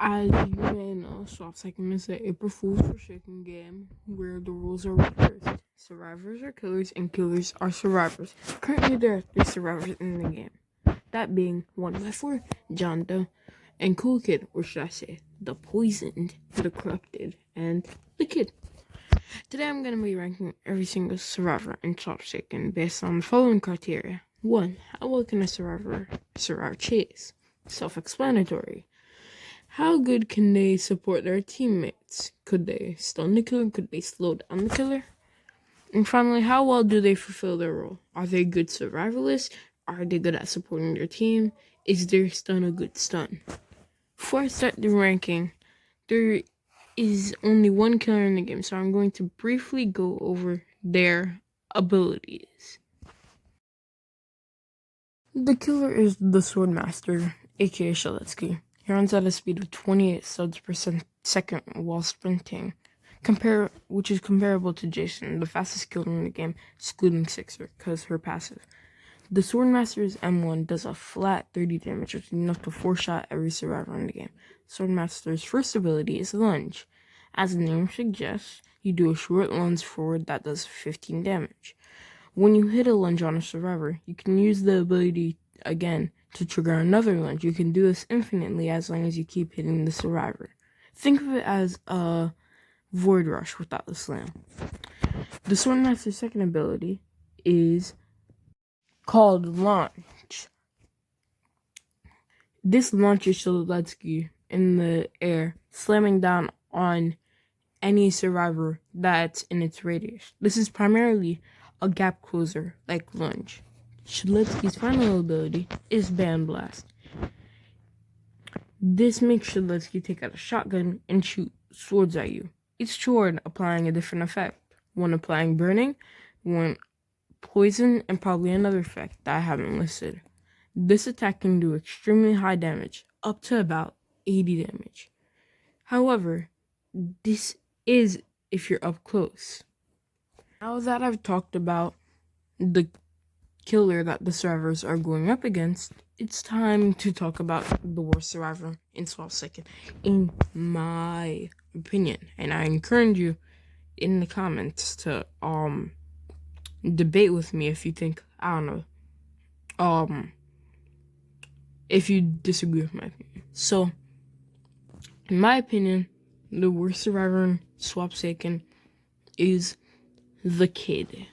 As you may know, swapsaken is an April Fool's for Chicken game where the rules are reversed. Survivors are killers and killers are survivors. Currently, there are 3 survivors in the game. That being 1x4, John Doe, and Cool Kid, or should I say, the poisoned, the corrupted, and the kid. Today I'm going to be ranking every single survivor in swapsaken based on the following criteria. 1. How well can a survivor survive chase? Self-explanatory. How good can they support their teammates? Could they stun the killer? Could they slow down the killer? And finally, how well do they fulfill their role? Are they good survivalists? Are they good at supporting their team? Is their stun a good stun? Before I start the ranking, there is only one killer in the game, so I'm going to briefly go over their abilities. The killer is the Swordmaster, aka Shaletsky. He runs at a speed of 28 subs per second while sprinting, which is comparable to Jason, the fastest killer in the game, excluding Sixer, because her passive. The Swordmaster's M1 does a flat 30 damage, which is enough to 4-shot every survivor in the game. Swordmaster's first ability is Lunge. As the name suggests, you do a short lunge forward that does 15 damage. When you hit a lunge on a survivor, you can use the ability again to trigger another lunge. You can do this infinitely as long as you keep hitting the survivor. Think of it as a Void Rush without the slam. The Swordmaster's second ability is called Launch. This launches Shaletsky in the air, slamming down on any survivor that's in its radius. This is primarily a gap closer like Lunge. Shaletsky's final ability is Band Blast. This makes Shaletsky take out a shotgun and shoot swords at you. Each sword applying a different effect. One applying burning, one poison, and probably another effect that I haven't listed. This attack can do extremely high damage, up to about 80 damage. However, this is if you're up close. Now that I've talked about the killer that the survivors are going up against, it's time to talk about the worst survivor in swapsaken, in my opinion. And I encourage you in the comments to debate with me if you think, I don't know, if you disagree with my opinion. So, in my opinion, the worst survivor in swapsaken is the kid.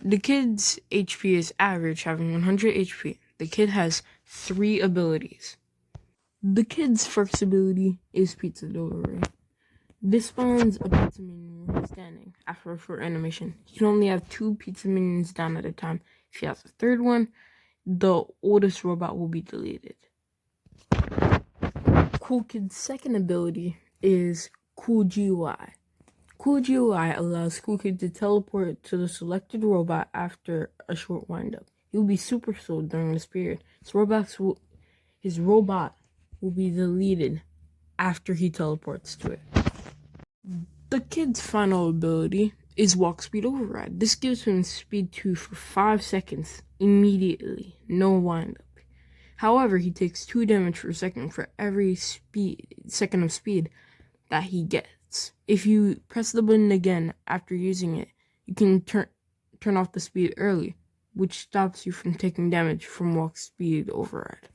The kid's HP is average, having 100 HP. The kid has 3 abilities. The kid's first ability is Pizza Delivery. This spawns a pizza minion when he's standing. After a short animation, he can only have 2 pizza minions down at a time. If he has a third one, the oldest robot will be deleted. Cool Kid's second ability is Cool GUI. Cool GUI allows Cool Kid to teleport to the selected robot after a short windup. He will be super slow during this period. His robot will be deleted after he teleports to it. The kid's final ability is Walk Speed Override. This gives him speed 2 for 5 seconds immediately, no windup. However, he takes 2 damage per second for every second of speed that he gets. If you press the button again after using it, you can turn off the speed early, which stops you from taking damage from Walk Speed Override.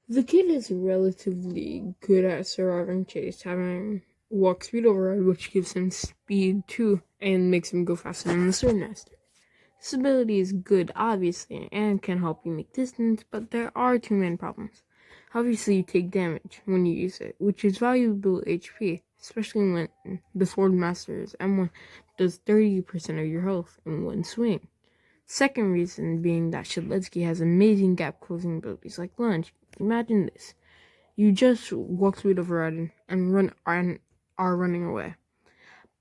The kid is relatively good at surviving chase, having Walk Speed Override, which gives him speed 2 and makes him go faster than the Swordmaster. This ability is good, obviously, and can help you make distance, but there are 2 main problems. Obviously, you take damage when you use it, which is valuable HP, especially when the Swordmaster's M1 does 30% of your health in one swing. Second reason being that Shaletsky has amazing gap closing abilities like Lunge. Imagine this. You just Walk Speed Override and are running away.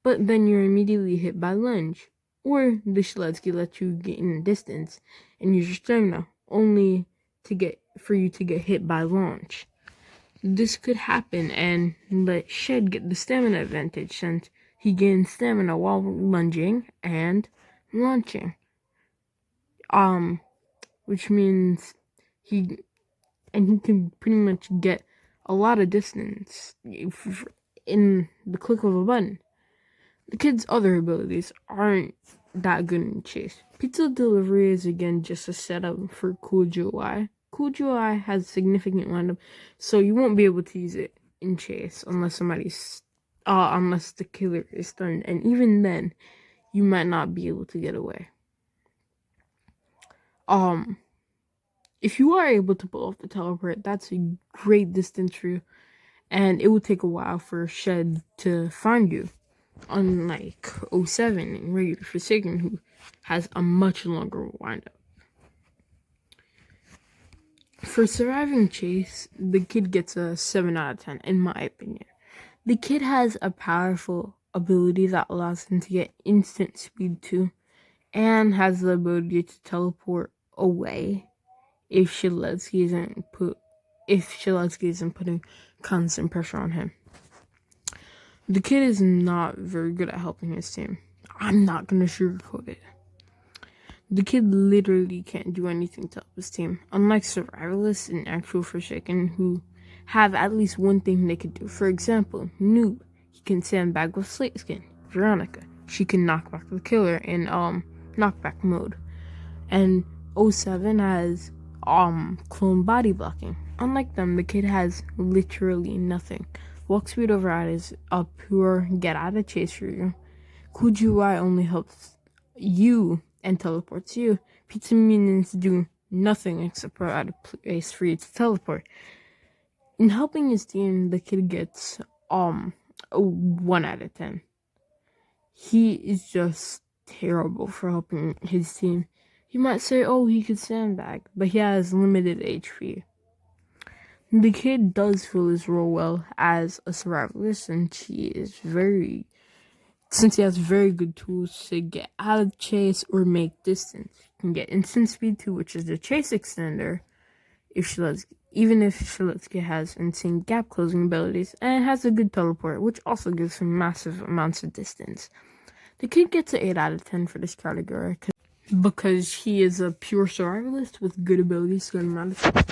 But then you're immediately hit by Lunge. Or the Shaletsky lets you gain distance and use your stamina, only for you to get hit by Launch. This could happen and let Shed get the stamina advantage since he gains stamina while lunging and launching. Which means he can pretty much get a lot of distance in the click of a button. The kid's other abilities aren't that good in chase. Pizza delivery is again just a setup for Cool GUI. Cool GUI has significant windup, so you won't be able to use it in chase unless unless the killer is stunned, and even then, you might not be able to get away. If you are able to pull off the teleport, that's a great distance for you, and it will take a while for Shed to find you. Unlike 07 and regular Forsaken, who has a much longer windup. For surviving chase, the kid gets a 7 out of 10, in my opinion. The kid has a powerful ability that allows him to get instant speed 2, and has the ability to teleport away if Shiletsky isn't putting constant pressure on him. The kid is not very good at helping his team. I'm not gonna sugarcoat it. The kid literally can't do anything to help his team. Unlike survivalists in actual Forsaken who have at least one thing they could do. For example, Noob, he can sandbag with Swapsaken. Veronica, she can knock back the killer in knockback mode. And 07 has clone body blocking. Unlike them, the kid has literally nothing. Walk speed override is a pure get out of chase for you. Cool GUI only helps you and teleports you. Pizza minions do nothing except provide a place for you to teleport. In helping his team, the kid gets a 1 out of 10. He is just terrible for helping his team. You might say, oh, he could sandbag, but he has limited HP. The kid does fill his role well as a survivalist, and since he has very good tools to get out of chase or make distance. You can get instant speed 2, which is the chase extender, even if Shiletsky has insane gap closing abilities, and has a good teleport, which also gives him massive amounts of distance. The kid gets an 8 out of 10 for this category because he is a pure survivalist with good abilities to get him out of chase.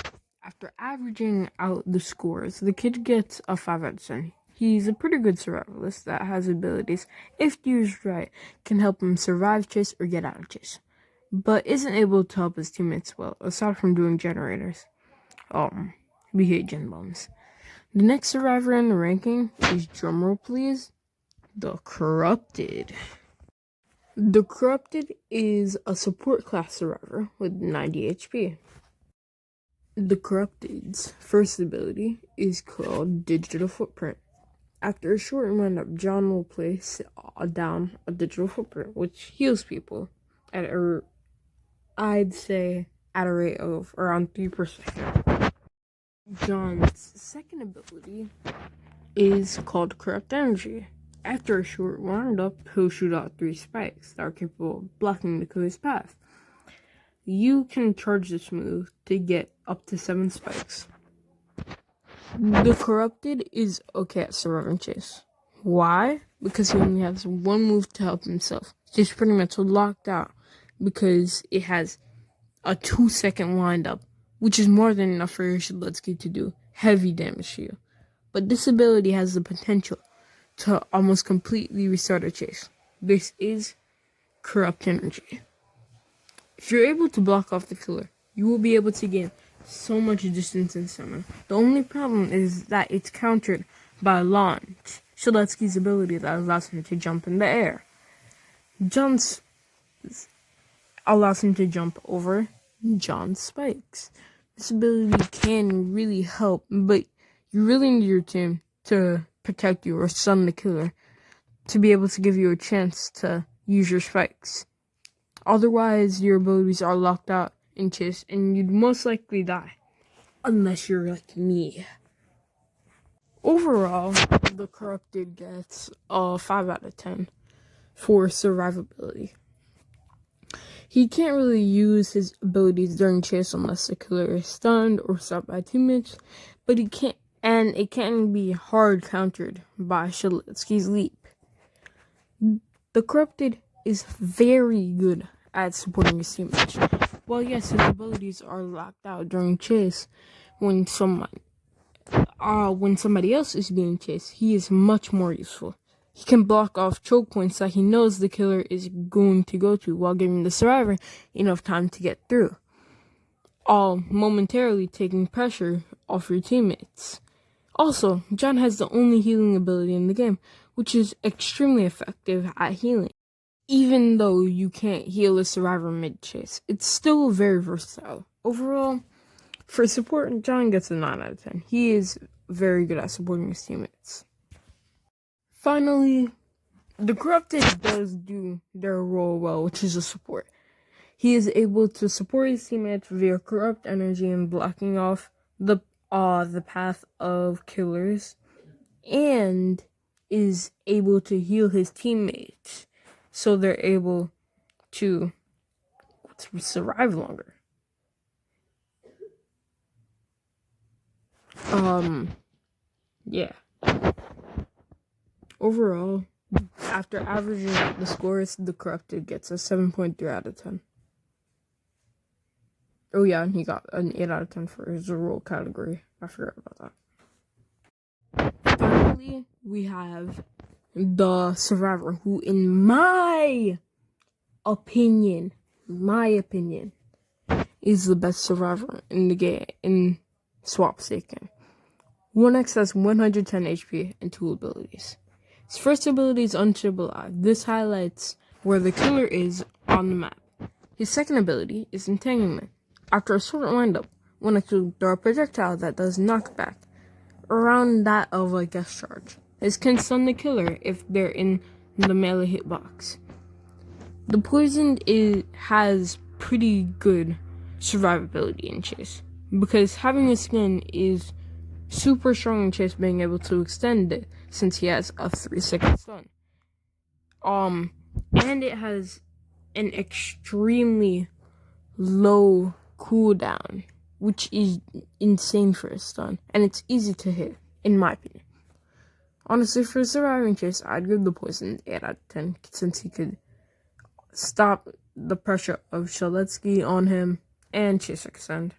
After averaging out the scores, the kid gets a 5 out of 10. He's a pretty good survivalist that has abilities, if used right, can help him survive chase or get out of chase, but isn't able to help his teammates well, aside from doing generators. We hate gen bombs. The next survivor in the ranking is, drumroll please, the Corrupted. The Corrupted is a support class survivor with 90 HP. The Corrupted's first ability is called Digital Footprint. After a short run-up, John will place down a digital footprint, which heals people at I'd say at a rate of around 3%. John's second ability is called Corrupt Energy. After a short roundup, he'll shoot out 3 spikes that are capable of blocking the killer's path. You can charge this move to get up to 7 spikes. The Corrupted is okay at surviving chase. Why? Because he only has one move to help himself. He's pretty much locked out because it has a 2-second windup, which is more than enough for your Shiletsky to do heavy damage to you. But this ability has the potential to almost completely restart a chase. This is Corrupt Energy. If you're able to block off the killer, you will be able to gain so much distance in summer. The only problem is that it's countered by Launch, Shiletsky's ability that allows him to jump in the air. John's allows him to jump over John's spikes. This ability can really help, but you really need your team to protect you or stun the killer to be able to give you a chance to use your spikes. Otherwise, your abilities are locked out in chase and you'd most likely die. Unless you're like me. Overall, the Corrupted gets a 5 out of 10 for survivability. He can't really use his abilities during chase unless the killer is stunned or stopped by teammates, but it can be hard countered by Shiletsky's leap. The Corrupted is very good at supporting his teammates. Well, yes, his abilities are locked out during chase when someone when somebody else is being chased, he is much more useful. He can block off choke points that he knows the killer is going to go to while giving the survivor enough time to get through, all momentarily taking pressure off your teammates. Also, John has the only healing ability in the game, which is extremely effective at healing. Even though you can't heal a survivor mid-chase, it's still very versatile. Overall, for support, John gets a 9 out of 10. He is very good at supporting his teammates. Finally, the Corrupted does do their role well, which is a support. He is able to support his teammates via corrupt energy and blocking off the path of killers, and is able to heal his teammates so they're able to survive longer. Yeah. Overall, after averaging out the scores, the Corrupted gets a 7.3 out of 10. Oh yeah, and he got an 8 out of 10 for his role category. I forgot about that. Finally, we have the Survivor, who in my opinion, is the best Survivor in the game, in swapsaken. 1x has 110 HP and 2 abilities. His first ability is Unstable Eye. This highlights where the killer is on the map. His second ability is Entanglement. After a short windup, 1x will throw a projectile that does knockback, around that of a guest charge. This can stun the killer if they're in the melee hitbox. The Poisoned has pretty good survivability in chase, because having a skin is super strong in chase, being able to extend it since he has a 3-second stun. And it has an extremely low cooldown, which is insane for a stun, and it's easy to hit, in my opinion. Honestly, for surviving chase, I'd give the Poison 8 out of 10, since he could stop the pressure of Shaletsky on him and chase extend.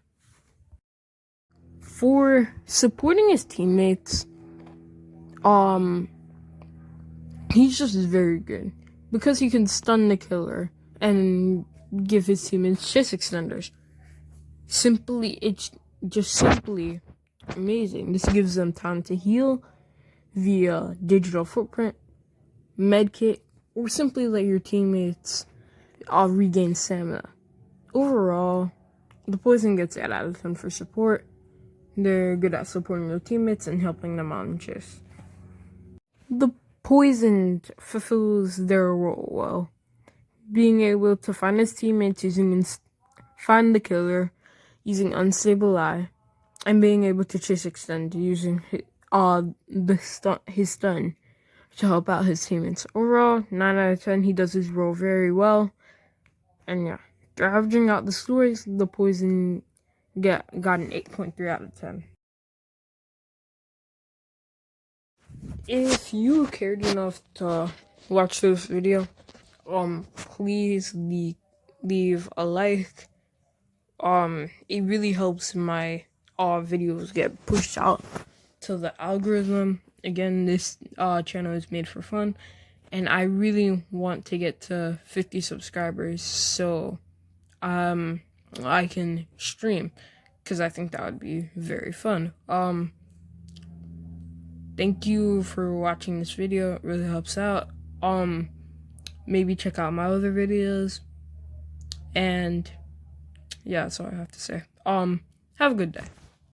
For supporting his teammates, he's just very good, because he can stun the killer and give his teammates chase extenders. It's just simply amazing. This gives them time to heal via digital footprint, medkit, or simply let your teammates regain stamina. Overall, the Poison gets 8 out of 10 for support. They're good at supporting their teammates and helping them out in chase. The Poisoned fulfills their role well, being able to find his teammates find the killer using Unstable Eye, and being able to chase extend using his stun to help out his teammates. Overall, 9 out of 10. He does his role very well. And yeah, averaging out the scores, the Poison got an 8.3 out of 10. If you cared enough to watch this video, please leave a like. It really helps my videos get pushed out to the algorithm. Again, this channel is made for fun, and I really want to get to 50 subscribers so I can stream, because I think that would be very fun. Thank you for watching this video. It really helps out. Maybe check out my other videos, and yeah, that's all I have to say. Have a good day.